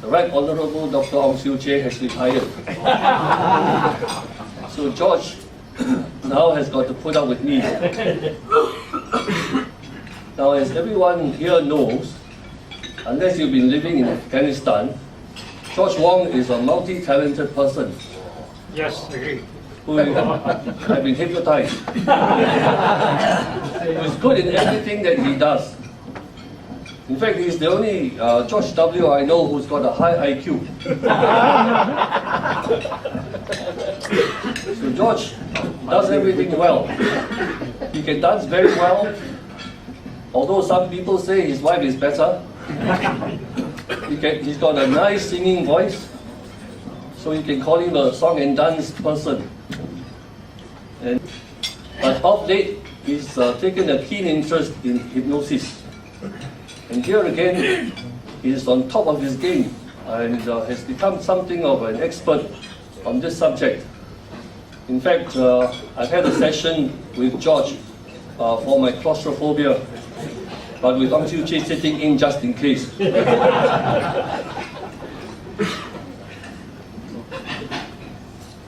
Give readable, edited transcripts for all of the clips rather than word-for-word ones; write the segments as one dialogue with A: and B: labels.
A: The Right Honourable Dr. Ong Siu Chie has retired. So George now has got to put up with me. Now, as everyone here knows, unless you've been living in Afghanistan, George Wong is a multi-talented person.
B: Yes, agree.
A: Who I've been hypnotized. Who's good in everything that he does. In fact, he's the only George W. I know who's got a high IQ. So George does everything well. He can dance very well, although some people say his wife is better. He's got a nice singing voice, so you can call him a song and dance person. But of late, he's taken a keen interest in hypnosis. And here again, he's on top of his game and has become something of an expert on this subject. In fact, I've had a session with George for my claustrophobia, but with Ong Siu Chie sitting in just in case.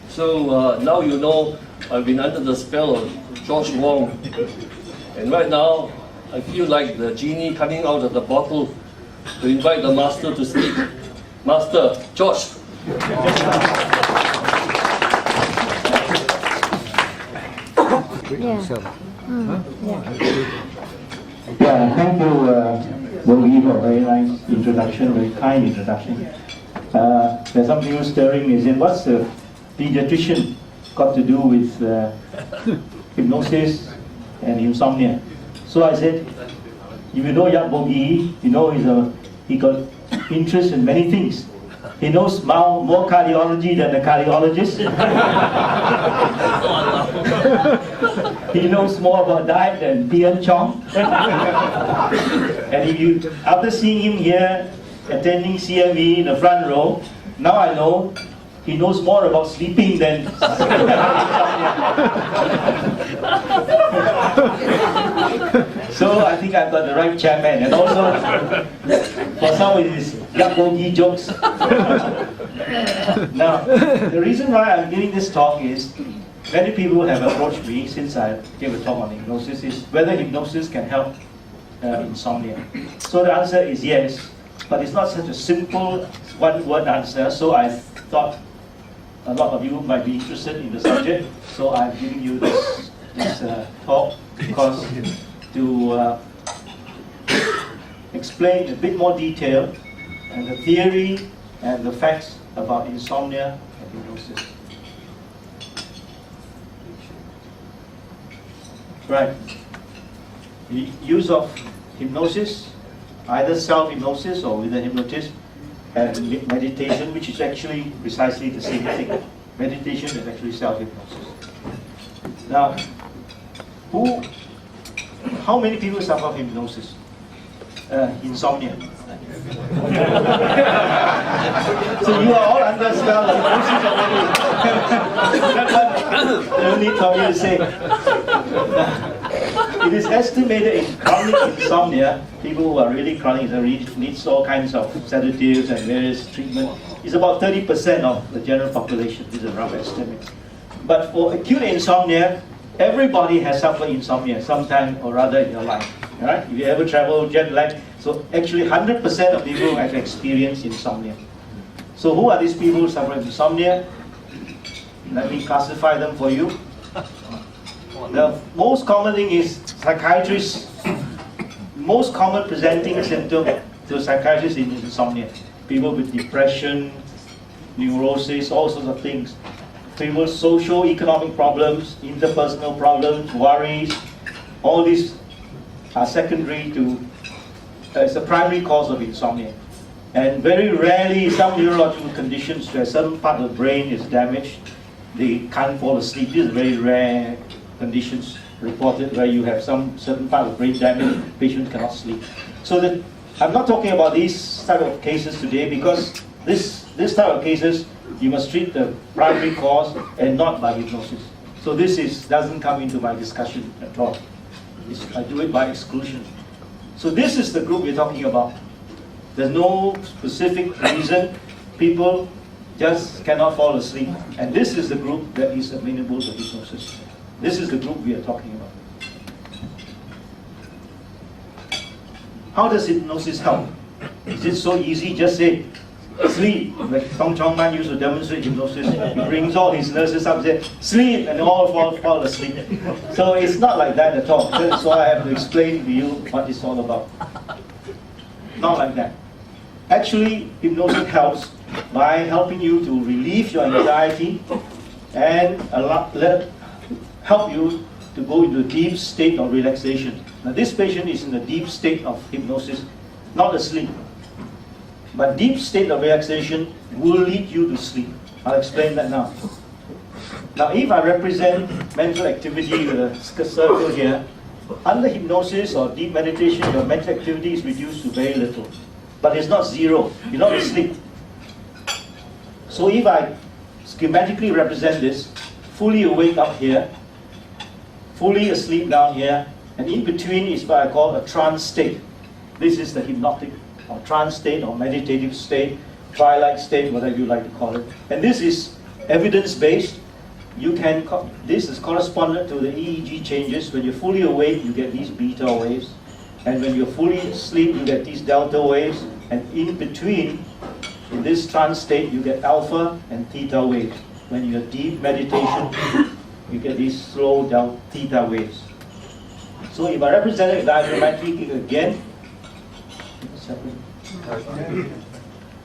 A: So now you know I've been under the spell of George Wong, and right now I feel like the genie coming out of the bottle to invite the master to speak. Master, George.
C: Yeah, thank you, Wong, for a very nice introduction, very kind introduction. There's some people staring is in what's the pediatrician got to do with hypnosis and insomnia. So I said, if you know Yap Bogi, you know he got interest in many things. He knows more cardiology than the cardiologist. He knows more about diet than Pian Chong. And if you, after seeing him here attending CME in the front row, now I know he knows more about sleeping than So I think I've got the right chairman, and also for some of his Yapogi jokes. Now, the reason why I'm giving this talk is many people have approached me since I gave a talk on hypnosis is whether hypnosis can help insomnia. So the answer is yes, but it's not such a simple one-word answer. So I thought a lot of you might be interested in the subject. So I'm giving you this talk because to explain a bit more detail and the theory and the facts about insomnia and hypnosis. Right. The use of hypnosis, either self-hypnosis or with a hypnotist, and meditation, which is actually precisely the same thing. Meditation is actually self-hypnosis. Now, how many people suffer from hypnosis? Insomnia. So you are all under spell of hypnosis already. That's what the only told me to say. It is estimated in chronic insomnia, people who are really chronic, needs all kinds of sedatives and various treatment, is about 30% of the general population. This is a rough estimate. But for acute insomnia, everybody has suffered insomnia sometime or other in your life. Right? If you ever travel jet lag, so actually 100% of people have experienced insomnia. So who are these people who suffer insomnia? Let me classify them for you. The most common thing is psychiatrists. Most common presenting symptom to psychiatrists is insomnia. People with depression, neurosis, all sorts of things. People with socio-economic problems, interpersonal problems, worries, all these are secondary to, it's a primary cause of insomnia. And very rarely, some neurological conditions where some part of the brain is damaged, they can't fall asleep. These are very rare conditions reported where you have some certain part of brain damage, patients cannot sleep. So I'm not talking about these type of cases today because this type of cases, you must treat the primary cause and not by hypnosis. So this doesn't come into my discussion at all. I do it by exclusion. So this is the group we're talking about. There's no specific reason. People just cannot fall asleep. And this is the group that is amenable to hypnosis. This is the group we are talking about. How does hypnosis help? Is it so easy? Just say, sleep. Like Tong Chong Man used to demonstrate hypnosis. He brings all his nurses up and says, sleep, and they all fall asleep. So it's not like that at all. That's why I have to explain to you what it's all about. Not like that. Actually, hypnosis helps by helping you to relieve your anxiety and help you to go into a deep state of relaxation. Now this patient is in a deep state of hypnosis, not asleep. But deep state of relaxation will lead you to sleep. I'll explain that now. Now if I represent mental activity with a circle here, under hypnosis or deep meditation, your mental activity is reduced to very little. But it's not zero. You're not asleep. So if I schematically represent this, fully awake up here, fully asleep down here, and in between is what I call a trance state. This is the hypnotic or trance state or meditative state, twilight state, whatever you like to call it. And this is evidence-based. This is correspondent to the EEG changes. When you're fully awake, you get these beta waves. And when you're fully asleep, you get these delta waves. And in between, in this trance state, you get alpha and theta waves. When you're deep meditation, you get these slow down theta waves. So if I represent it diagrammatically again,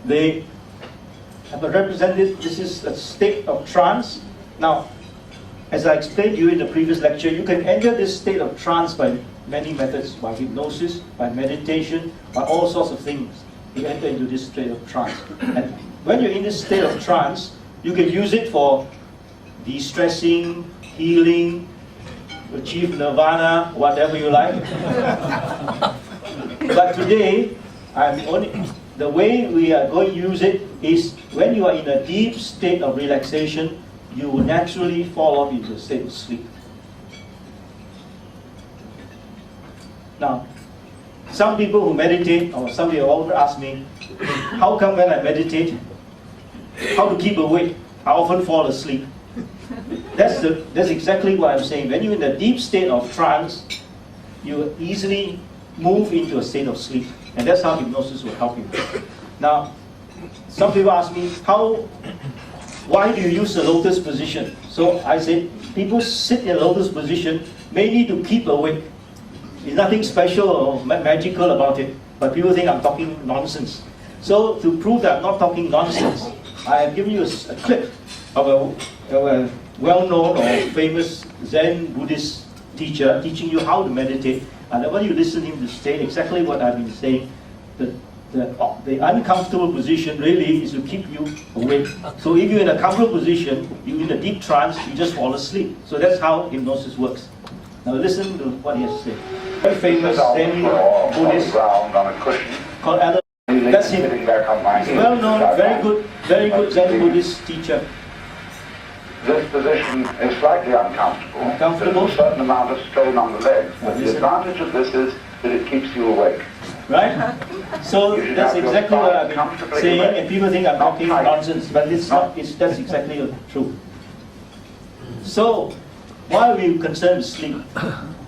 C: they have represented this is a state of trance. Now, as I explained to you in the previous lecture, you can enter this state of trance by many methods, by hypnosis, by meditation, by all sorts of things. You enter into this state of trance. And when you're in this state of trance, you can use it for de-stressing, healing, achieve nirvana, whatever you like. But today, the way we are going to use it is when you are in a deep state of relaxation, you will naturally fall off into a state of sleep. Now, some people who meditate, or some people often ask me, how come when I meditate, how to keep awake? I often fall asleep. That's exactly what I'm saying. When you're in the deep state of trance, you easily move into a state of sleep. And that's how hypnosis will help you. Now, some people ask me, why do you use the lotus position? So I said, people sit in a lotus position mainly to keep awake. There's nothing special or magical about it, but people think I'm talking nonsense. So to prove that I'm not talking nonsense, I have given you a clip of a well-known or famous Zen Buddhist teacher teaching you how to meditate. And I want you to listen to him to say exactly what I've been saying. The uncomfortable position really is to keep you awake. So if you're in a comfortable position, you're in a deep trance, you just fall asleep. So that's how hypnosis works. Now listen to what he has to say. Very famous Zen Buddhist called Alan. That's him. Well-known, very good Zen Buddhist teacher.
D: This position is slightly uncomfortable. There's a certain amount of strain on the legs. But the advantage of this is that it keeps you awake.
C: Right? So that's exactly what I've been saying, and people think I'm talking nonsense, but that's exactly true. So, why are we concerned with sleep?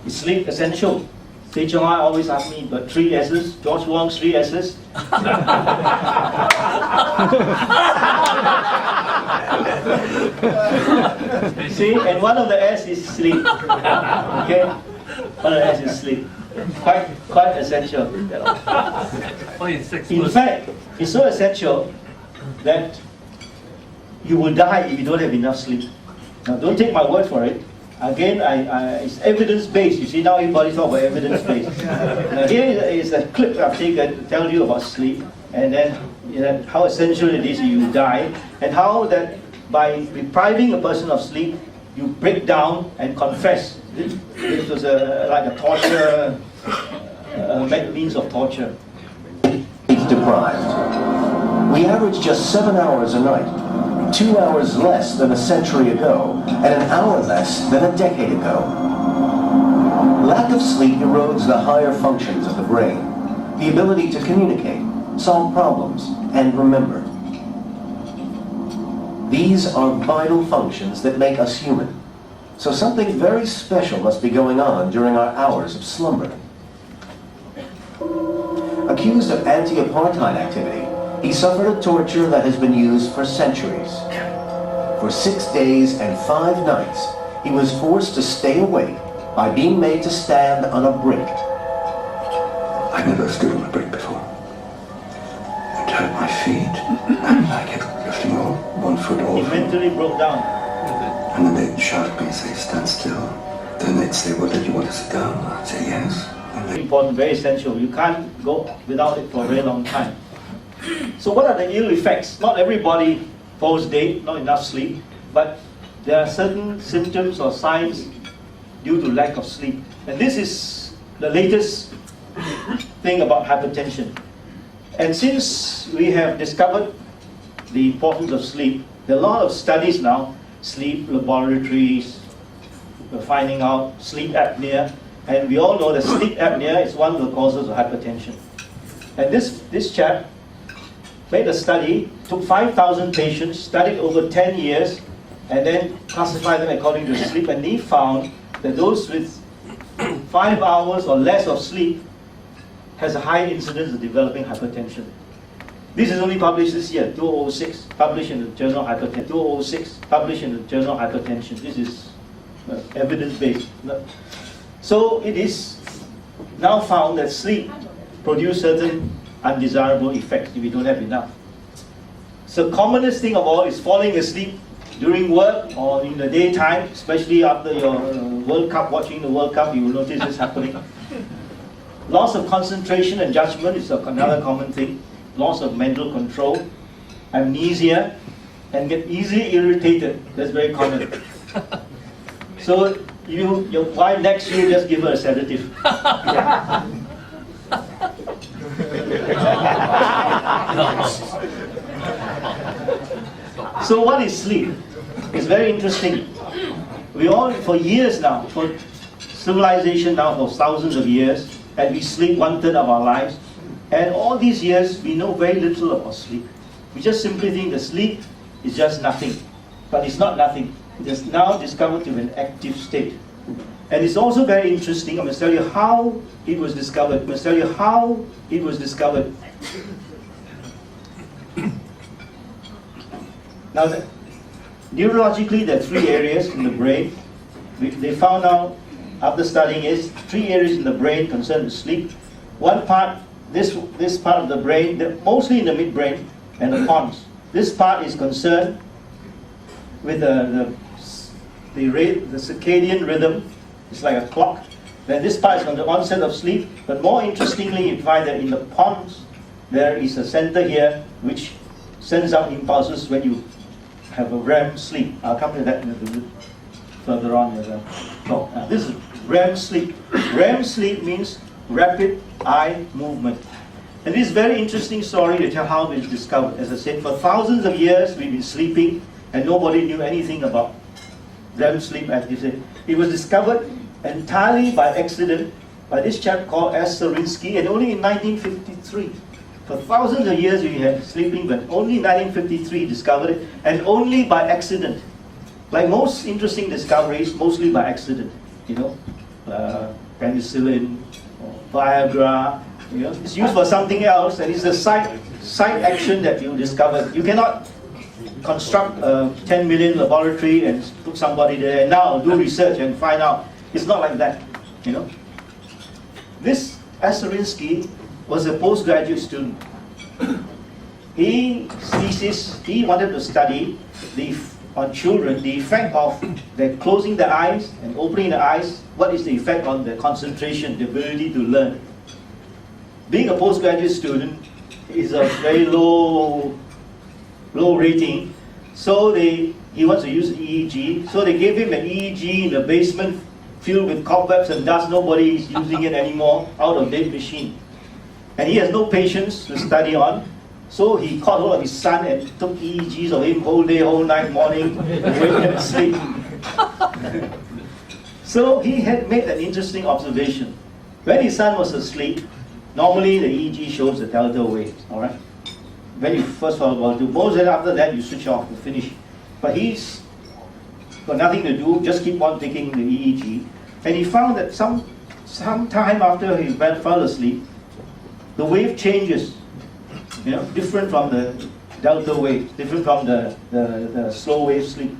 C: Is sleep essential? Tay Chong I always ask me, but 3 S's, George Wong's 3 S's. See, and one of the S is sleep. Okay? One of the S is sleep. Quite essential. In fact, it's so essential that you will die if you don't have enough sleep. Now, don't take my word for it. Again, it's evidence-based. You see, now everybody talk about evidence-based. Now, here is a clip I've taken to tell you about sleep, and then how essential it is you die, and how that by depriving a person of sleep, you break down and confess. This was like a torture, means of torture.
E: He's deprived. We average just 7 hours a night. 2 hours less than a century ago, and an hour less than a decade ago. Lack of sleep erodes the higher functions of the brain, the ability to communicate, solve problems, and remember. These are vital functions that make us human. So something very special must be going on during our hours of slumber. Accused of anti-apartheid activity, he suffered a torture that has been used for centuries. For 6 days and 5 nights, he was forced to stay awake by being made to stand on a brick.
F: I never stood on a brick before. It hurt my feet, and I kept lifting one foot
C: He
F: off.
C: mentally broke down.
F: And then they'd shout at me and say, stand still. Then they'd say, well, did you want to sit down? I'd say, yes. And
C: Very important, very essential. You can't go without it for a very long time. So what are the ill effects? Not everybody falls dead, not enough sleep, but there are certain symptoms or signs due to lack of sleep. And this is the latest thing about hypertension. And since we have discovered the importance of sleep, there are a lot of studies now, sleep laboratories, we're finding out sleep apnea, and we all know that sleep apnea is one of the causes of hypertension. And this chap made a study, took 5,000 patients, studied over 10 years, and then classified them according to sleep, and he found that those with 5 hours or less of sleep has a high incidence of developing hypertension. This is only published this year, 2006, published in the journal Hypertension. 2006, published in the journal Hypertension. This is evidence-based. So it is now found that sleep produces certain undesirable effects if you don't have enough. So commonest thing of all is falling asleep during work or in the daytime, especially after your World Cup, watching the World Cup, you will notice this happening. Loss of concentration and judgment is another common thing. Loss of mental control, amnesia, and get easily irritated. That's very common. So your wife next to you, just give her a sedative. So what is sleep? It's very interesting. We all, for years now, for civilization now, for thousands of years, and we sleep 1/3 of our lives. And all these years, we know very little about sleep. We just simply think that sleep is just nothing. But it's not nothing. It is now discovered to be an active state. And it's also very interesting. I'm going to tell you how it was discovered. Now, neurologically, there are 3 areas in the brain. They found out, after studying it, 3 areas in the brain concerned with sleep. One part, this part of the brain, mostly in the midbrain and the pons. This part is concerned with the circadian rhythm. It's like a clock. Then this part is on the onset of sleep. But more interestingly, you find that in the pons, there is a center here which sends out impulses when you have a REM sleep. I'll come to that in a bit further on. This is REM sleep. REM sleep means rapid eye movement. And this is a very interesting story to tell how it was discovered. As I said, for thousands of years we've been sleeping and nobody knew anything about REM sleep. It was discovered entirely by accident by this chap called S. Sarinsky, and only in 1953. For thousands of years we had sleeping, but only in 1953 discovered it, and only by accident. Like most interesting discoveries, mostly by accident. Penicillin, or Viagra, it's used for something else, and it's the side action that you discover. You cannot construct a 10 million laboratory and put somebody there and now do research and find out. It's not like that, This Aserinsky was a postgraduate student. He wanted to study on children the effect of their closing the eyes and opening the eyes. What is the effect on their concentration, the ability to learn? Being a postgraduate student is a very low rating, so he wants to use EEG. So they gave him an EEG in the basement filled with cobwebs and dust. Nobody is using it anymore, out of date machine. And he has no patience to study on. So he called hold of his son and took EEGs of him whole day, whole night, morning, wake and sleep. So he had made an interesting observation. When his son was asleep, Normally the EEG shows the delta waves, all right? When you first of all do, most of it after that you switch off, you finish. But he's got nothing to do, just keep on taking the EEG. And he found that some time after he fell asleep, the wave changes, different from the delta wave, different from the slow wave sleep.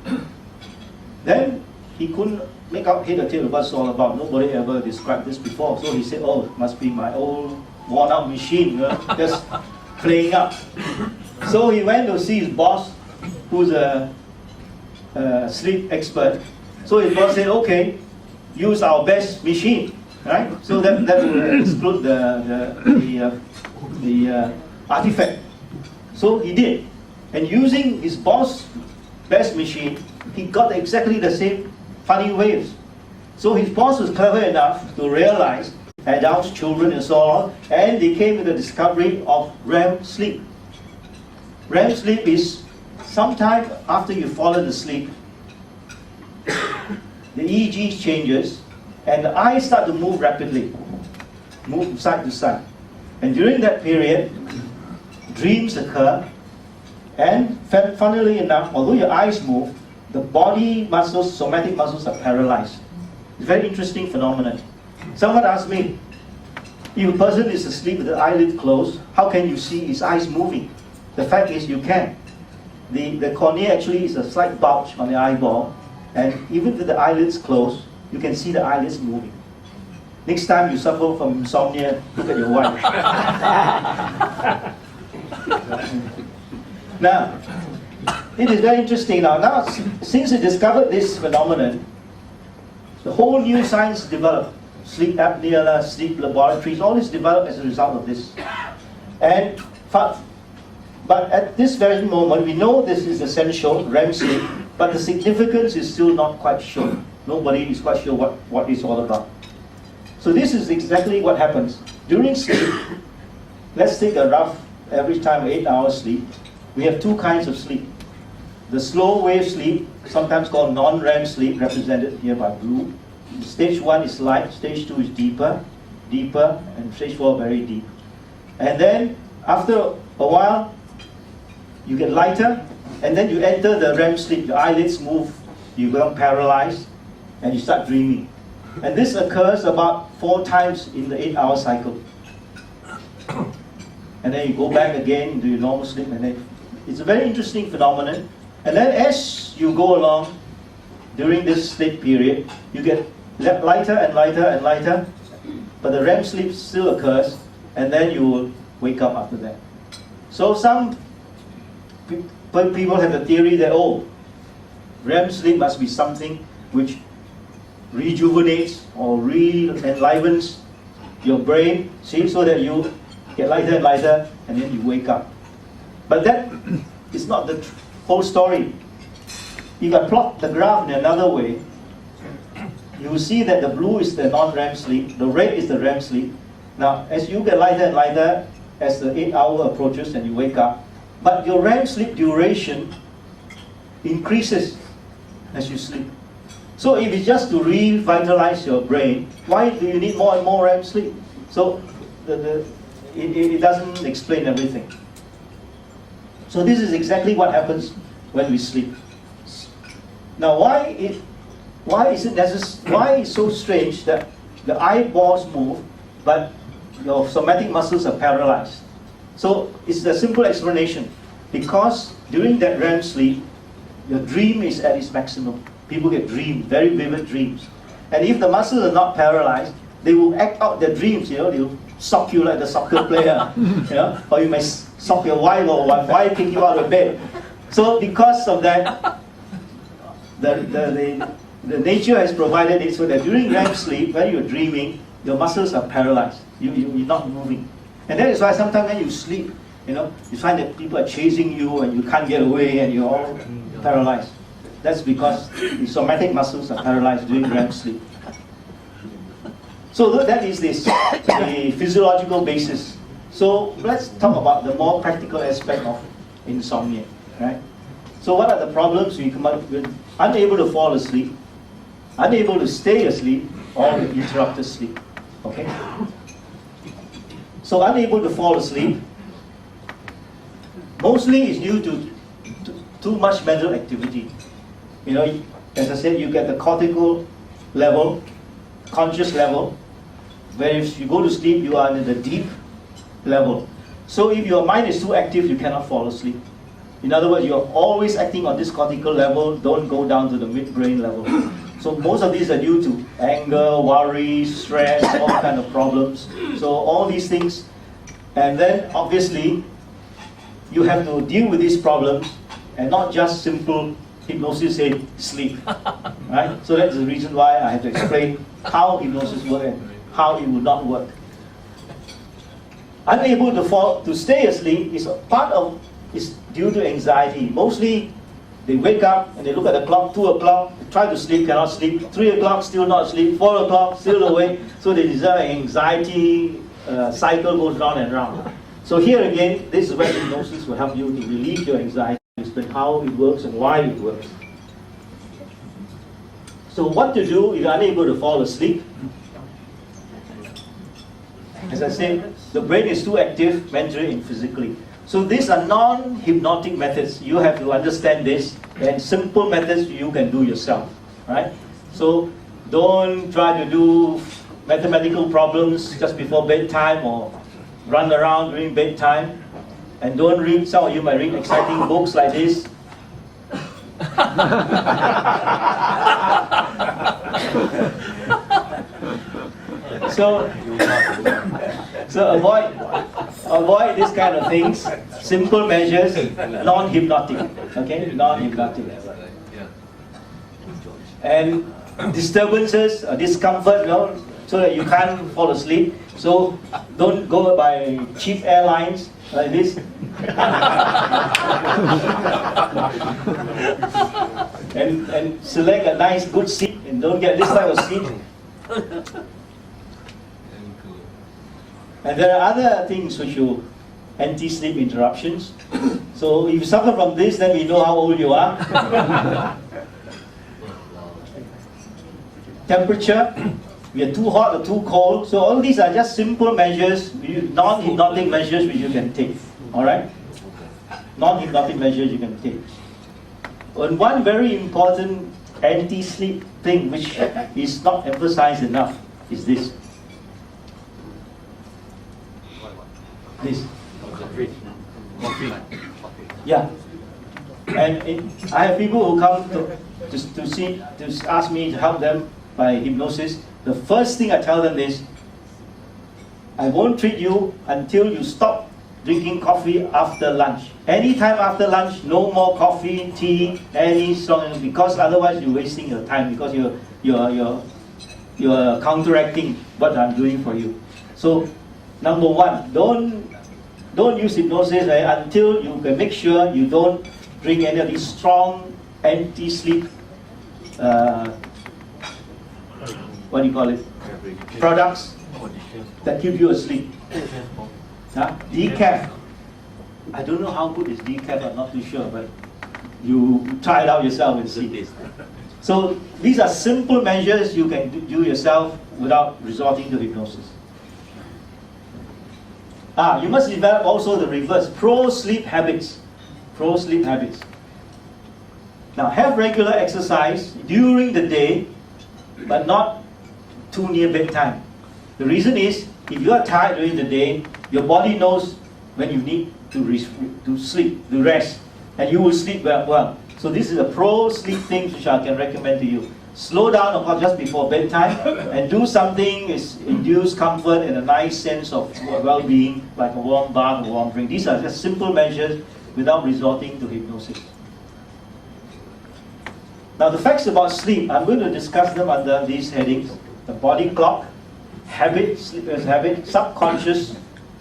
C: Then he couldn't make out head or tail what it's all about. Nobody ever described this before. So he said, oh, it must be my old worn out machine, just playing up. So he went to see his boss, who's a sleep expert. So his boss said, okay, use our best machine, right? So that will exclude the artifact. So he did. And using his boss' best machine, he got exactly the same funny waves. So his boss was clever enough to realize adults, children, and so on, and they came to the discovery of REM sleep. REM sleep is sometime after you've fallen asleep, the EEG changes, and the eyes start to move rapidly, move side to side. And during that period, dreams occur, and funnily enough, although your eyes move, the body muscles, somatic muscles are paralyzed. It's a very interesting phenomenon. Someone asked me, if a person is asleep with the eyelid closed, how can you see his eyes moving? The fact is you can. The cornea actually is a slight bulge on the eyeball, and even with the eyelids closed, you can see the eyelids moving. Next time you suffer from insomnia, look at your wife. Now, it is very interesting now. Since he discovered this phenomenon, the whole new science developed. Sleep apnea, sleep laboratories, all this developed as a result of this. But at this very moment, we know this is essential, REM sleep, but the significance is still not quite sure. Nobody is quite sure what it's all about. So this is exactly what happens. During sleep, let's take a rough average time of 8 hours sleep. We have two kinds of sleep. The slow wave sleep, sometimes called non-REM sleep, represented here by blue. Stage 1 is light, stage 2 is deeper, and stage 4 very deep. And then after a while, you get lighter, and then you enter the REM sleep. Your eyelids move, you become paralyzed, and you start dreaming. And this occurs about 4 times in the 8-hour cycle. And then you go back again into your normal sleep, and then it's a very interesting phenomenon. And then as you go along during this sleep period, you get lighter and lighter and lighter, but the REM sleep still occurs, and then you will wake up after that. So some people have the theory that, REM sleep must be something which rejuvenates or re-enlivens your brain, so that you get lighter and lighter, and then you wake up. But that is not the whole story. If I plot the graph in another way, you will see that the blue is the non-REM sleep, the red is the REM sleep. Now, as you get lighter and lighter, as the 8-hour approaches and you wake up, but your REM sleep duration increases as you sleep. So if it's just to revitalize your brain, why do you need more and more REM sleep? So it doesn't explain everything. So this is exactly what happens when we sleep. Now, why is it so strange that the eyeballs move, but your somatic muscles are paralyzed? So it's a simple explanation. Because during that REM sleep, your dream is at its maximum. People get dreams, very vivid dreams. And if the muscles are not paralyzed, they will act out their dreams. They'll sock you like the soccer player, or you may sock your wife, or wife kick you out of bed. So because of that, the nature has provided it so that during REM sleep, when you're dreaming, your muscles are paralyzed. You're not moving. And that is why sometimes when you sleep, you find that people are chasing you and you can't get away and you're all paralyzed. That's because the somatic muscles are paralyzed during REM sleep. So that is the physiological basis. So let's talk about the more practical aspect of insomnia, right? So what are the problems we come up with? Unable to fall asleep, unable to stay asleep, or interrupted sleep, okay? So unable to fall asleep, mostly is due to too much mental activity. You know, as I said, you get the cortical level, conscious level, where if you go to sleep, you are in the deep level. So if your mind is too active, you cannot fall asleep. In other words, you're always acting on this cortical level, don't go down to the midbrain level. So most of these are due to anger, worry, stress, all kind of problems. So all these things, and then obviously, you have to deal with these problems and not just simple hypnosis say sleep, right? So that's the reason why I have to explain how hypnosis works and how it will not work. Unable to stay asleep is due to anxiety. Mostly, they wake up and they look at the clock, 2 o'clock, try to sleep, cannot sleep, 3 o'clock, still not sleep, 4 o'clock, still awake. So they deserve an anxiety cycle goes round and round. So here again, this is where hypnosis will help you to relieve your anxiety, explain how it works and why it works. So what to do if you're unable to fall asleep? As I said, the brain is too active mentally and physically. So these are non-hypnotic methods. You have to understand this, and simple methods you can do yourself, right? So don't try to do mathematical problems just before bedtime or run around during bedtime. And don't read, some of you might read exciting books like this. So avoid this kind of things. Simple measures, non-hypnotic. Okay, non-hypnotic. And disturbances, discomfort, so that you can't fall asleep. So don't go by cheap airlines like this. and select a nice good seat and don't get this type of seat. And there are other things which you anti-sleep interruptions. So if you suffer from this, then we know how old you are. Temperature, we are too hot or too cold. So all these are just simple measures, non-hypnotic measures which you can take. All right? Non-hypnotic measures you can take. And one very important anti-sleep thing which is not emphasized enough is this. This. Yeah. And I have people who come to ask me to help them by hypnosis. The first thing I tell them is, I won't treat you until you stop drinking coffee after lunch. Anytime after lunch, no more coffee, tea, any strong, because otherwise you're wasting your time, because you're counteracting what I'm doing for you. So, number one, don't use hypnosis until you can make sure you don't drink any of these strong anti-sleep what do you call it? Products that keep you asleep. Decaf. I don't know how good is decaf, I'm not too sure, but you try it out yourself and see. So these are simple measures you can do yourself without resorting to hypnosis. You must develop also the reverse, pro-sleep habits. Pro-sleep habits. Now, have regular exercise during the day, but not too near bedtime. The reason is, if you are tired during the day, your body knows when you need to sleep, to rest, and you will sleep well. So this is a pro-sleep thing which I can recommend to you. Slow down just before bedtime and do something is induce comfort and a nice sense of well-being, like a warm bath, a warm drink. These are just simple measures without resorting to hypnosis. Now the facts about sleep, I'm going to discuss them under these headings. The body clock, habit, sleeper's habit, subconscious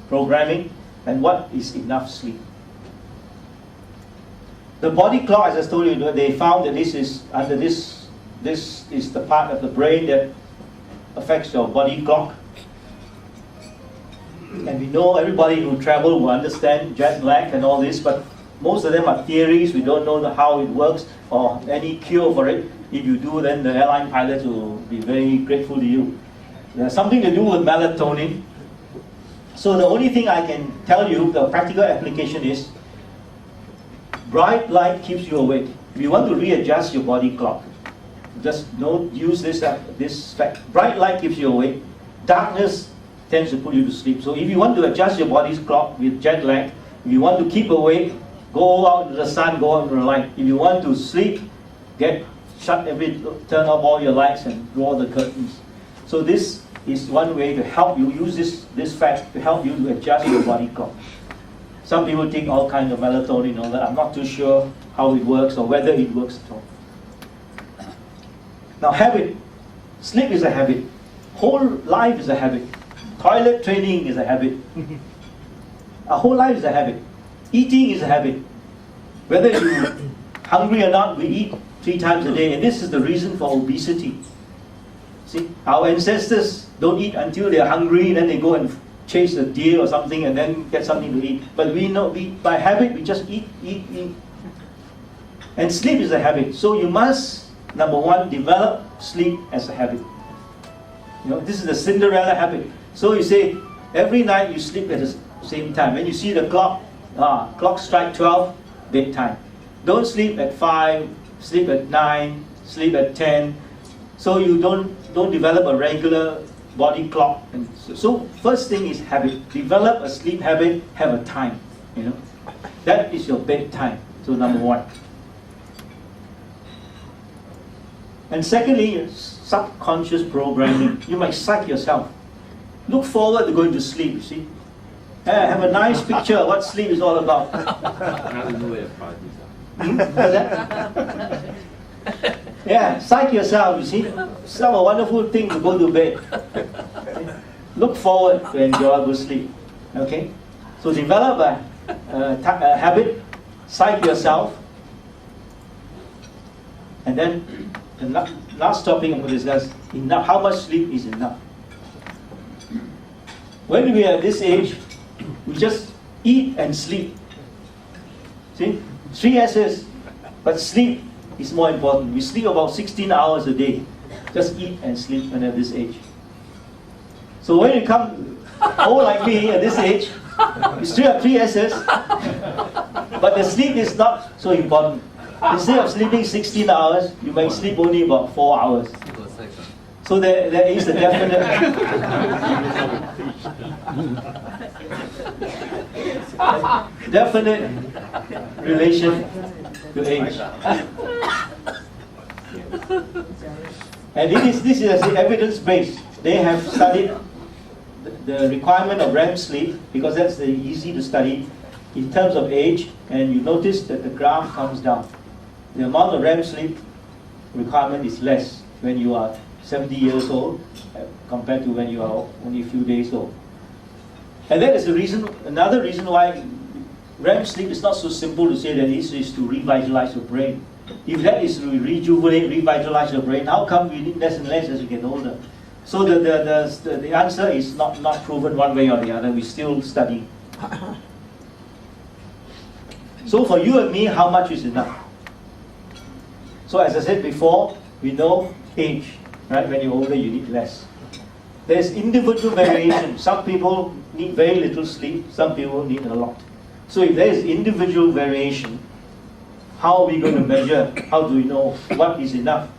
C: programming, and what is enough sleep. The body clock, as I told you, they found that this is the part of the brain that affects your body clock. And we know everybody who travel will understand jet lag and all this, but most of them are theories. We don't know how it works or any cure for it. If you do, then the airline pilots will be very grateful to you. There's something to do with melatonin. So the only thing I can tell you, the practical application is, bright light keeps you awake. If you want to readjust your body clock, just use this fact. Bright light keeps you awake. Darkness tends to put you to sleep. So if you want to adjust your body's clock with jet lag, if you want to keep awake, go out into the sun, go out into the light. If you want to sleep, turn off all your lights and draw the curtains. So this is one way to help you use this fact to help you to adjust your body clock. Some people take all kinds of melatonin and all that. I'm not too sure how it works or whether it works at all. Now habit. Sleep is a habit. Whole life is a habit. Toilet training is a habit. Our whole life is a habit. Eating is a habit. Whether you're hungry or not, we eat 3 times a day, and this is the reason for obesity. See, our ancestors don't eat until they're hungry, then they go and chase a deer or something and then get something to eat. But we know, by habit, we just eat. And sleep is a habit. So you must, number one, develop sleep as a habit. This is the Cinderella habit. So you say, every night you sleep at the same time. When you see the clock strike 12, bedtime. Don't sleep at 5, sleep at 9, sleep at 10. So you don't develop a regular body clock. And so first thing is habit. Develop a sleep habit, have a time. That is your bedtime. So number one. And secondly, subconscious programming. You might psych yourself. Look forward to going to sleep, you see. Have a nice picture of what sleep is all about. Yeah, psych yourself, you see. Some a wonderful thing to go to bed. Look forward to enjoy good sleep. Okay? So develop a habit, psych yourself. And then the last topic I'm going to discuss, enough. How much sleep is enough? When we are at this age, we just eat and sleep. See? 3 S's, but sleep is more important. We sleep about 16 hours a day. Just eat and sleep when at this age. So when you come old like me at this age, you still have 3 S's, but the sleep is not so important. Instead of sleeping 16 hours, you might sleep only about 4 hours. So there is a definite relation to age. And this is evidence-based. They have studied the requirement of REM sleep, because that's easy to study in terms of age, and you notice that the graph comes down. The amount of REM sleep requirement is less when you are 70 years old compared to when you are only a few days old. And that is another reason why REM sleep is not so simple to say that this is to revitalize your brain. If that is to revitalize your brain, how come we need less and less as you get older? So the answer is not proven one way or the other. We still study. So for you and me, how much is enough? So as I said before, we know age. Right? When you're older, you need less. There's individual variation. Some people need very little sleep. Some people need a lot. So if there is individual variation, how are we going to measure? How do we know what is enough?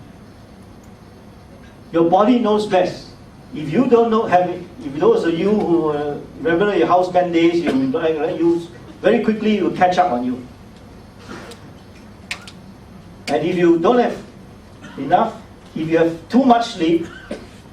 C: Your body knows best. If you don't know, if those of you who remember your houseman days, you very quickly it will catch up on you. And if you don't have enough, if you have too much sleep,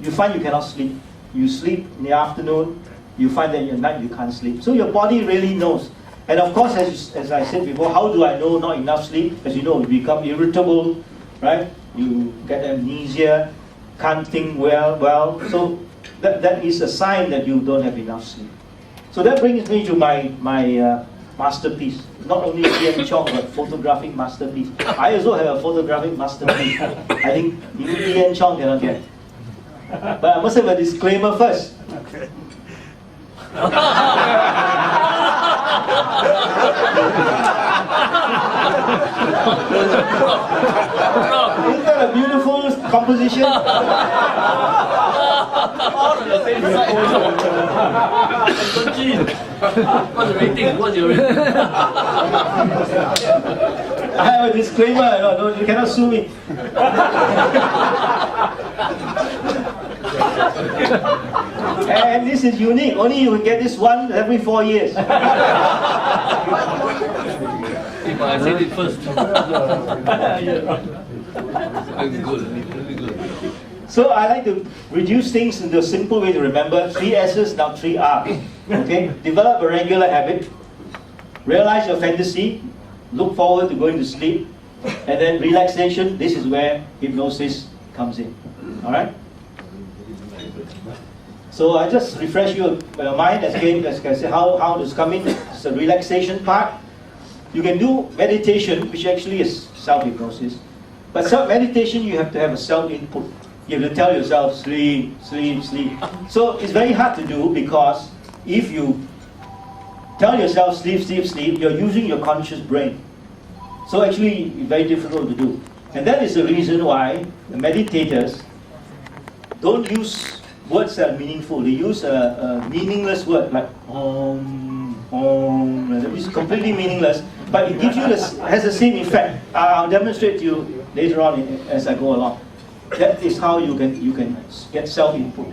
C: you find you cannot sleep. You sleep in the afternoon, you find that at night you can't sleep. So your body really knows. And of course, as I said before, how do I know not enough sleep? As you know, you become irritable, right? You get amnesia, can't think well. So that is a sign that you don't have enough sleep. So that brings me to my masterpiece. Not only Ian Chong, but photographic masterpiece. I also have a photographic masterpiece. I think even Ian Chong cannot get. But I must have a disclaimer first. Okay. Isn't that a beautiful composition.
A: All on the same side. What's the rating? What's your rating?
C: I have a disclaimer, no, you cannot sue me. And this is unique, only you will get this one every 4 years.
A: If I said it first. Very good, very good.
C: So I like to reduce things into a simple way to remember. 3 S's, now 3 R's. Okay? Develop a regular habit. Realize your fantasy. Look forward to going to sleep. And then relaxation, this is where hypnosis comes in. Alright? So I just refresh your mind as I say, how this come in. It's a relaxation part. You can do meditation, which actually is self-hypnosis. But self-meditation, you have to have a self-input. You have to tell yourself, sleep, sleep, sleep. So it's very hard to do because if you tell yourself, sleep, sleep, sleep, you're using your conscious brain. So actually, it's very difficult to do. And that is the reason why the meditators don't use words that are meaningful. They use a meaningless word like om, it's completely meaningless, but it gives you has the same effect. I'll demonstrate to you later on as I go along. That is how you can get self-input.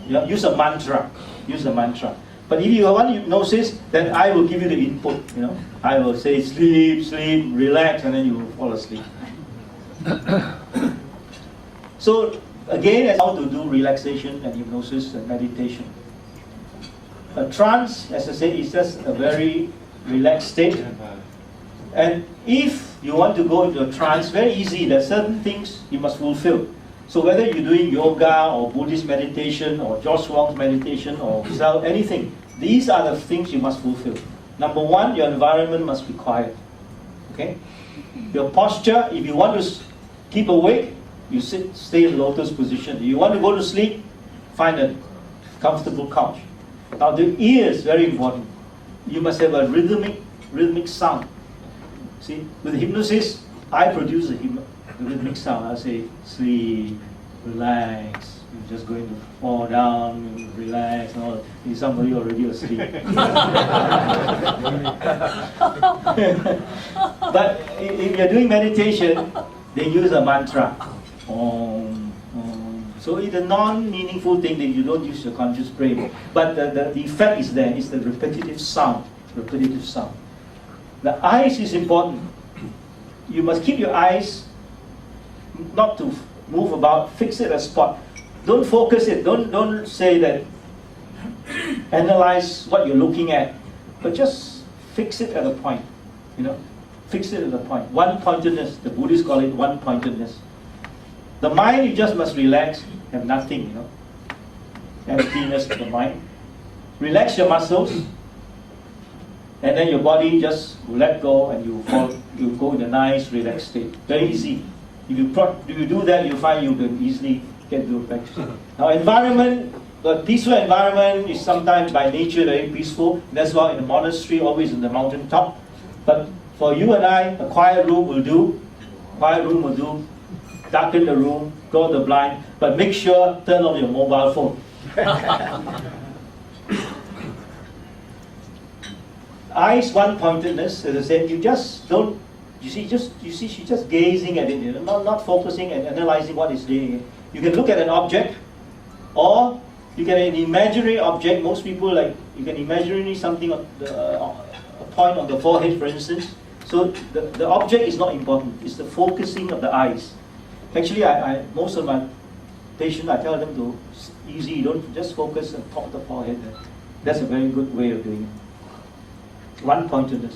C: Use a mantra. Use a mantra. But if you want hypnosis, then I will give you the input. I will say sleep, sleep, relax, and then you will fall asleep. So again, how to do relaxation and hypnosis and meditation. A trance, as I said, is just a very relaxed state. And if you want to go into a trance, very easy. There are certain things you must fulfill. So whether you're doing yoga or Buddhist meditation or Josh Wong's meditation or anything, these are the things you must fulfill. Number one, your environment must be quiet. Okay? Your posture, if you want to keep awake, you stay in lotus position. If you want to go to sleep, find a comfortable couch. Now the ear is very important. You must have a rhythmic sound. See, with hypnosis, I produce a rhythmic sound. I say, sleep, relax, you're just going to fall down, relax, and all. Is somebody already asleep? But if you're doing meditation, they use a mantra. Om, om. So it's a non-meaningful thing that you don't use your conscious brain. But the effect is there. It's the repetitive sound. Repetitive sound. The eyes is important. You must keep your eyes not to move about, fix it a spot. Don't focus it. Don't say that, analyze what you're looking at, but just fix it at a point. Fix it at a point. One-pointedness, the Buddhists call it one-pointedness. The mind, you just must relax, have nothing, emptiness of the mind. Relax your muscles, and then your body just will let go and you go in a nice, relaxed state. Very easy. If you do that, you find you can easily get to practice. Now, environment, the peaceful environment is sometimes by nature very peaceful. That's why in the monastery, always in the mountain top. But for you and I, a quiet room will do. Quiet room will do. Darken the room, close the blind, but make sure turn off your mobile phone. Eyes one-pointedness, as I said, you just don't. You see, she's just gazing at it, not focusing and analyzing what it's doing. You can look at an object, or you can an imaginary object. Most people you can imaginary something on a point on the forehead, for instance. So the object is not important. It's the focusing of the eyes. Actually, most of my patients, I tell them to easy. Don't just focus on top of the forehead. That's a very good way of doing it. One-pointedness.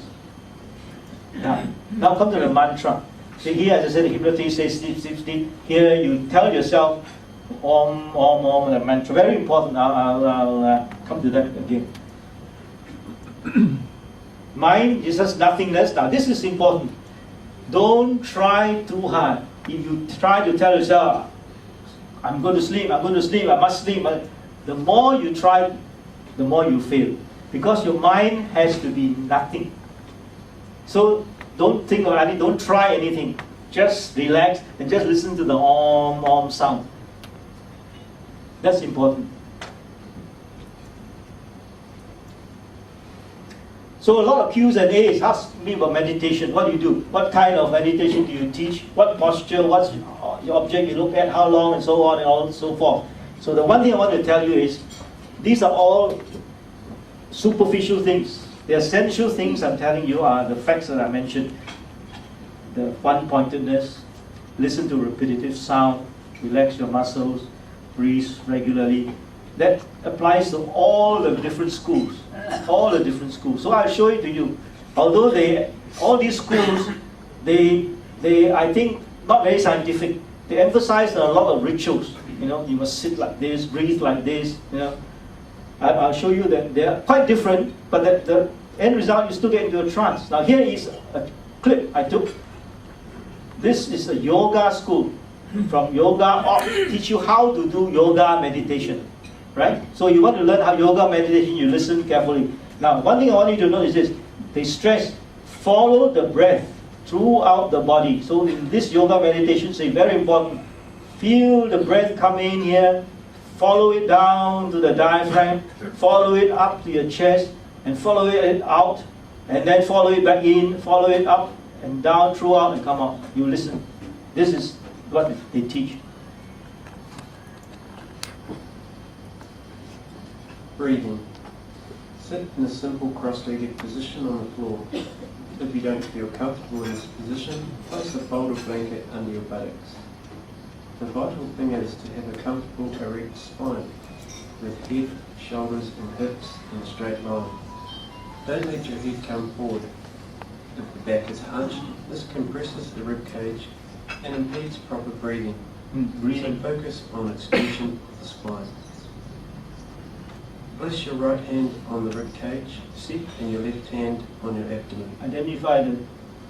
C: Now come to the mantra. See here, as I said, the hypnotist says sleep, sleep, sleep. Here you tell yourself om, om, om, the mantra. Very important. I'll come to that again. Mind is just nothingness. Now this is important. Don't try too hard. If you try to tell yourself, I'm going to sleep, I must sleep, the more you try, the more you fail. Because your mind has to be nothing. So don't think of anything, don't try anything. just relax and just listen to the om sound. That's important. So a lot of Q's and A's ask me about meditation. What do you do? What kind of meditation do you teach? What posture? What's your object you look at? How long? And so on and all and so forth. So the one thing I want to tell you is, these are all superficial things. The essential things I'm telling you are the facts that I mentioned. The one-pointedness, listen to repetitive sound, relax your muscles, breathe regularly. That applies to all the different schools. All the different schools. So I'll show it to you. Although all these schools, they I think not very scientific. They emphasize a lot of rituals. You know, you must sit like this, breathe like this. You know, I'll show you that they are quite different, but the end result you still get into a trance. Now here is a clip I took. This is a yoga school. From yoga, teach you how to do yoga meditation. Right? So you want to learn how yoga meditation, you listen carefully. Now, one thing I want you to know is this. They stress, follow the breath throughout the body. So in this yoga meditation, say very important, feel the breath come in here, follow it down to the diaphragm, follow it up to your chest, and follow it out, and then follow it back in, follow it up and down throughout and come out. You listen. This is what they teach.
G: Breathing. Sit in a simple cross-legged position on the floor. If you don't feel comfortable in this position, place a folded blanket under your buttocks. The vital thing is to have a comfortable erect spine, with head, shoulders and hips in a straight line. Don't let your head come forward. If the back is hunched, this compresses the rib cage and impedes proper breathing. So focus on extension of the spine. Place your right hand on the rib cage,
C: See?
G: and your left hand on your abdomen.
C: Identify the.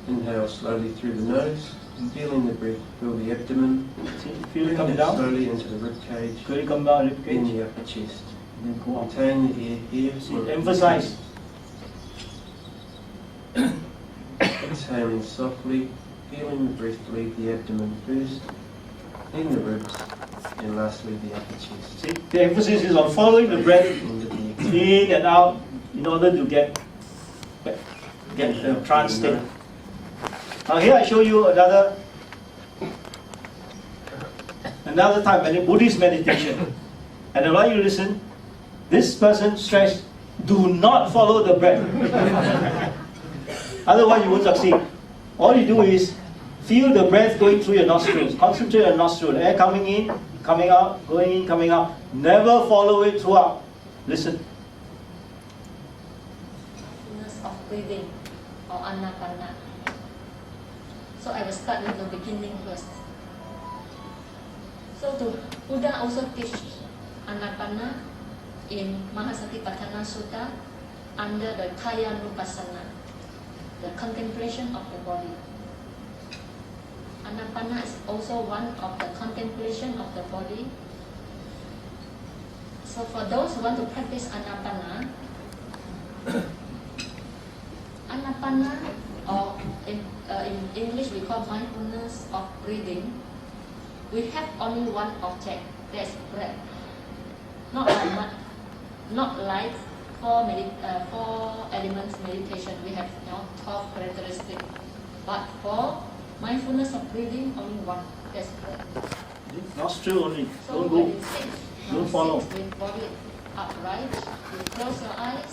G: Inhale slowly through the nose, feeling the breath fill the abdomen.
C: See? Feel it come
G: Bring
C: down.
G: slowly into the rib cage,
C: Feel it come down, rib
G: in
C: cage.
G: the upper chest.
C: And then go out.
G: Retain the air here.
C: See,
G: for a few
C: emphasize.
G: seconds. Exhaling softly, feeling the breath leave the abdomen first, then the ribs, and lastly the upper chest.
C: See? The emphasis is on following the breath
G: End of the exhale.
C: in and out in order to get the trance state. Now here I show you another time, Buddhist meditation. And I want you to listen. This person stressed, do not follow the breath. Otherwise you won't succeed. All you do is feel the breath going through your nostrils. Concentrate on nostril. Air coming in, coming out, going in, coming out. Never follow it throughout. Listen.
H: Of breathing or anapana. So I will start with the beginning first. So the Buddha also teach anapana in Mahasatipatthana Sutta under the Kayanupassana, the contemplation of the body. Anapana is also one of the contemplation of the body. So for those who want to practice anapana, anapana, or in English we call mindfulness of breathing, we have only one object, that's breath. Not like four elements meditation, we have 12 characteristics. But for mindfulness of breathing, only one, that's breath.
C: Nostril only.
H: So
C: Don't
H: when
C: go.
H: you sit,
C: Don't follow.
H: sit with body upright, you close your eyes,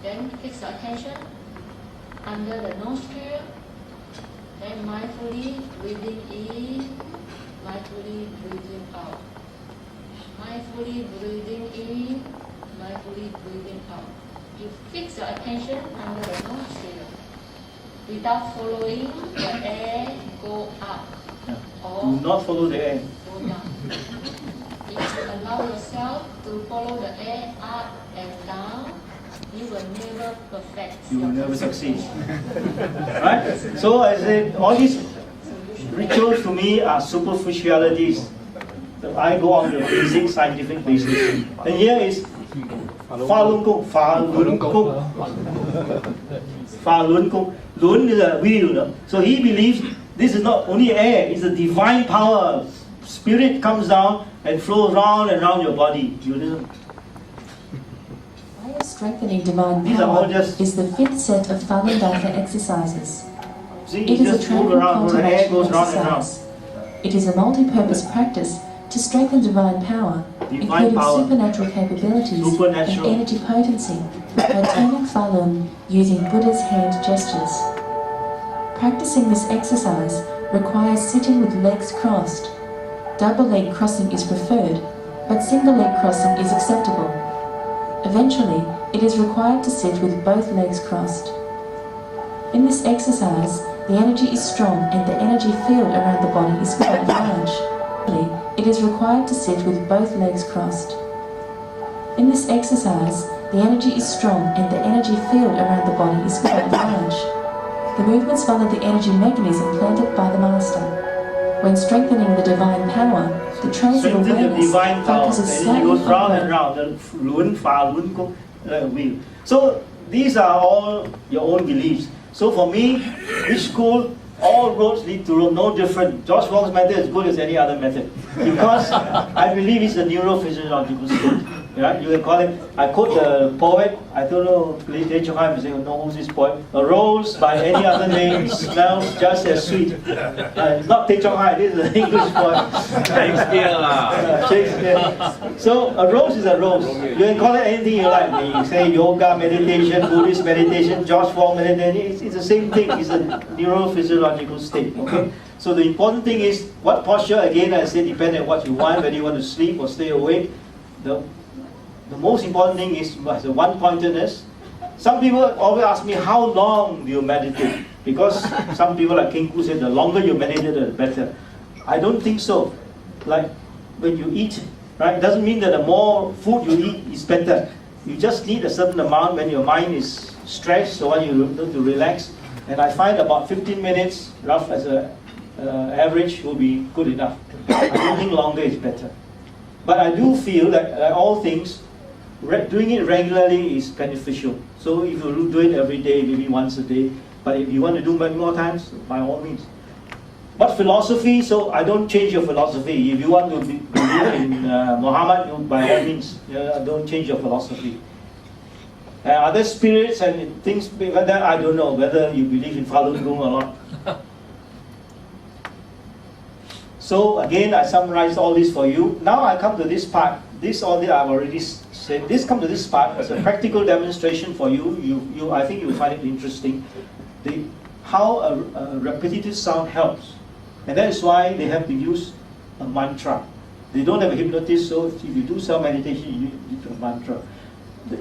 H: then fix your attention under the nostril, then mindfully breathing in, mindfully breathing out. Mindfully breathing in, mindfully breathing out. You fix your attention under the nostril without following the air go up or
C: Do not follow the air.
H: go down. If you allow yourself to follow the air up and down, you will never perfect.
C: You will
H: your
C: never succeed.
H: concentration.
C: Right? So I say all these rituals to me are superficialities. I go on the basic scientific basis. And here is Falun Gong. Falun Gong. Falun Gong. Lun is a wheel. No? So he believes This is not only air, it's a divine power. Spirit comes down and flows round and round your body. You listen.
I: Way of strengthening divine
C: These are all
I: power
C: just-
I: is the fifth set of Falun Dafa exercises.
C: See,
I: It
C: you
I: is a
C: just move
I: training
C: around, the air
I: cultivation
C: goes round and round.
I: exercise. It is a multi-purpose practice to strengthen divine power,
C: Divine
I: including
C: power.
I: supernatural capabilities
C: Supernatural.
I: and energy potency, by turning Falun using Buddha's hand gestures. Practicing this exercise requires sitting with legs crossed. Double leg crossing is preferred, but single leg crossing is acceptable. Eventually, it is required to sit with both legs crossed. In this exercise, the energy is strong and the energy field around the body is quite large. It is required to sit with both legs crossed. In this exercise, the energy is strong and the energy field around the body is quite large. The movements follow the energy mechanism planted by the Master. When strengthening the divine power, the trails of
C: Strengthen the
I: awareness
C: divine power.
I: focuses
C: The energy
I: slightly
C: goes round
I: upward.
C: and round. The lun, fa, lun, go, like a wheel. So these are all your own beliefs. So for me, this school, all roads lead to Rome, no different. George Wong's method is as good as any other method. Because I believe it's a neurophysiological state. Yeah, you can call it, I quote the poet, I don't know, Lei Chong-hai is saying, no, who's this poet? A rose by any other name smells just as sweet. Not Lei Chong-hai, this is an English poet. Shakespeare. So a rose is a rose. You can call it anything you like. You say yoga, meditation, Buddhist meditation, George Wong meditation, it's the same thing. It's a neurophysiological state. Okay. So the important thing is what posture. Again, I say depends on what you want, whether you want to sleep or stay awake. The most important thing is the one-pointedness. Some people always ask me, how long do you meditate? Because some people like King Ku said, the longer you meditate, the better. I don't think so. Like when you eat, right? It doesn't mean that the more food you eat is better. You just need a certain amount when your mind is stressed, so when you need to relax. And I find about 15 minutes, rough as a average, will be good enough. I don't think longer is better. But I do feel that like all things, doing it regularly is beneficial. So if you do it every day, maybe once a day, but if you want to do many more times, by all means. But philosophy, so I don't change your philosophy. If you want to believe in Muhammad, by all means, don't change your philosophy. Other spirits and things like that, I don't know whether you believe in Falun Gong or not. So again, I summarized all this for you. Now I come to this part. This all that I've already said. This come to this part as a practical demonstration for you. I think you'll find it interesting. How a repetitive sound helps, and that is why they have to use a mantra. They don't have a hypnotist, so if you do self meditation, you need a mantra.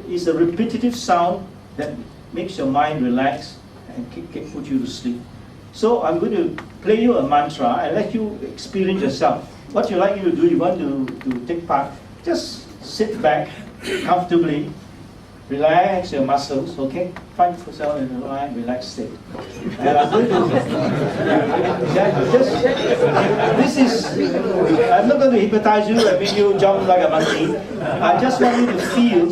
C: It's a repetitive sound that makes your mind relax and put you to sleep. So I'm going to play you a mantra and let you experience yourself. What you like you to do, you want to take part, just sit back comfortably, relax your muscles, okay? Find yourself in a relaxed state. And I'm going to, I'm not going to hypnotize you and make you jump like a monkey. I just want you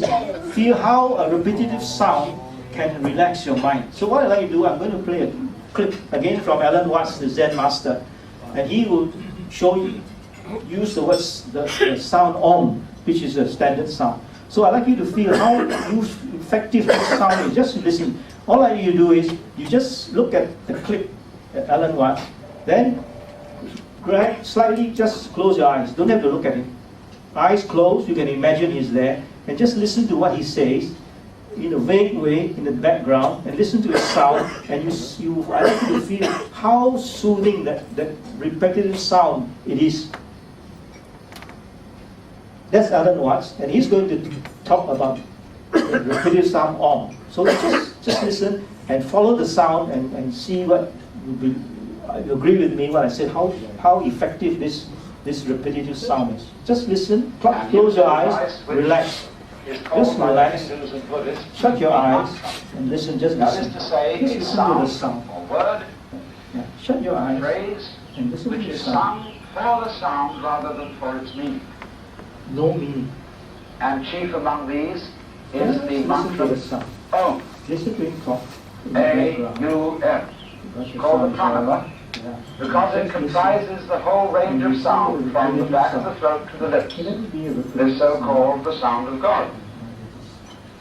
C: to feel how a repetitive sound can relax your mind. So what I'd like you to do, I'm going to play a clip again from Alan Watts, the Zen master, and he will show you, use the words, the sound Om, which is a standard sound. So I'd like you to feel how effective this sound is. Just listen. All I need you to do is, you just look at the clip at Alan Watts, then slightly just close your eyes. Don't have to look at him. Eyes closed, you can imagine he's there, and just listen to what he says in a vague way in the background, and listen to his sound, and I like you to feel how soothing that repetitive sound it is. That's Alan Watts, and he's going to talk about the repetitive sound Om. So just listen and follow the sound and see what you agree with me when I said how effective this repetitive sound is. Just listen, close your eyes, relax. Just relax, shut your eyes, and listen, just listen. Just listen to the sound. Yeah. Shut your eyes, and listen to the sound.
D: For the sound rather than for its meaning.
C: No meaning.
D: And chief among these is the
C: listen
D: mantra
C: to the sound.
D: Om.
C: Listen to him talk in the background.
D: A-U-M. Called the pranava. because it comprises the whole range of sound from the back of the throat to the lips. This so-called the sound of God.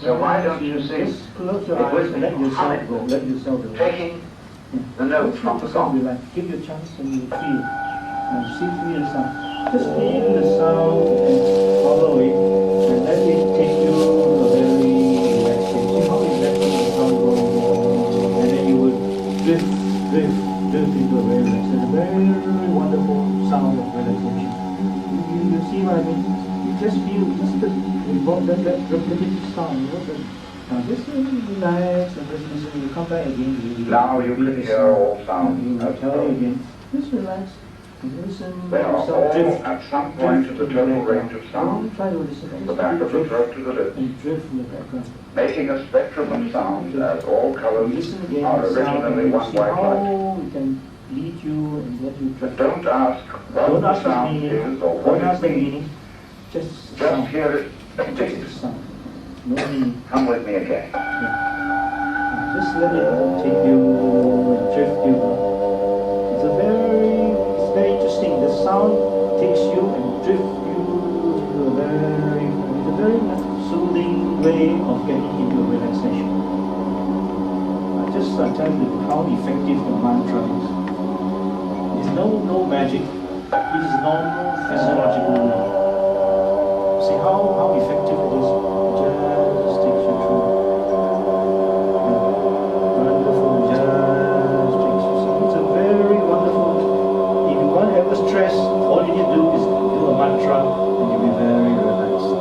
D: So why don't you sing it with me, taking the note from the song?
C: Give you a chance and you feel. Feel the sound. Just feel the sound and follow it and let it take you to a very relaxed state. See how relaxing the sound goes. And then you will drift into a very relaxed state. A very wonderful sound of relaxation. You see what I mean? You just feel just that repetitive sound. Now just relax and just listen. You come back again.
D: Now you can hear all sounds as
C: tell you
D: well.
C: again. Just relax. Listen.
D: They are all at some point in the total range of sound,
C: Try to listen.
D: from the back of the throat to the lips,
C: And drift in the background.
D: making a spectrum of sound as all colors
C: Listen again.
D: are
C: to the sound
D: originally
C: and
D: one
C: see
D: white light.
C: how it can lead you and let you
D: But
C: drift.
D: don't ask what
C: Don't
D: the
C: ask the
D: sound
C: meaning.
D: is or
C: Don't
D: what
C: ask
D: it
C: the
D: means.
C: meaning. Just
D: Just
C: sound.
D: hear it and
C: Just
D: taste
C: the
D: it.
C: sound. No meaning.
D: Come with me again.
C: Just let it take you and drift you. It's very interesting. The sound takes you and drifts you into a very soothing way of getting into a relaxation. I tell you how effective the mantra is. It's no magic. It is normal physiological law. See how effective it is. Just takes you through. Wonderful, just takes you through. It's a very wonderful. If you want to ever stress, all you need to do is do a mantra and you'll be very relaxed.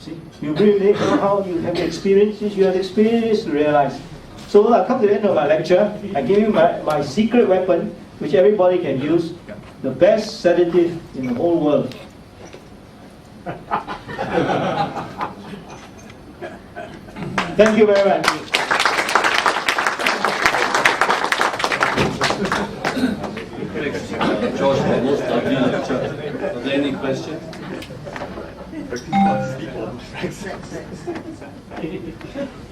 C: See, you really know how you have experiences, you have experience to realize. So I come to the end of my lecture. I give you my secret weapon, which everybody can use, the best sedative in the whole world. Thank you very much.
A: George, almost lovely lecture. Are there any questions?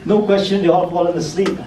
C: No question, they all fallen asleep.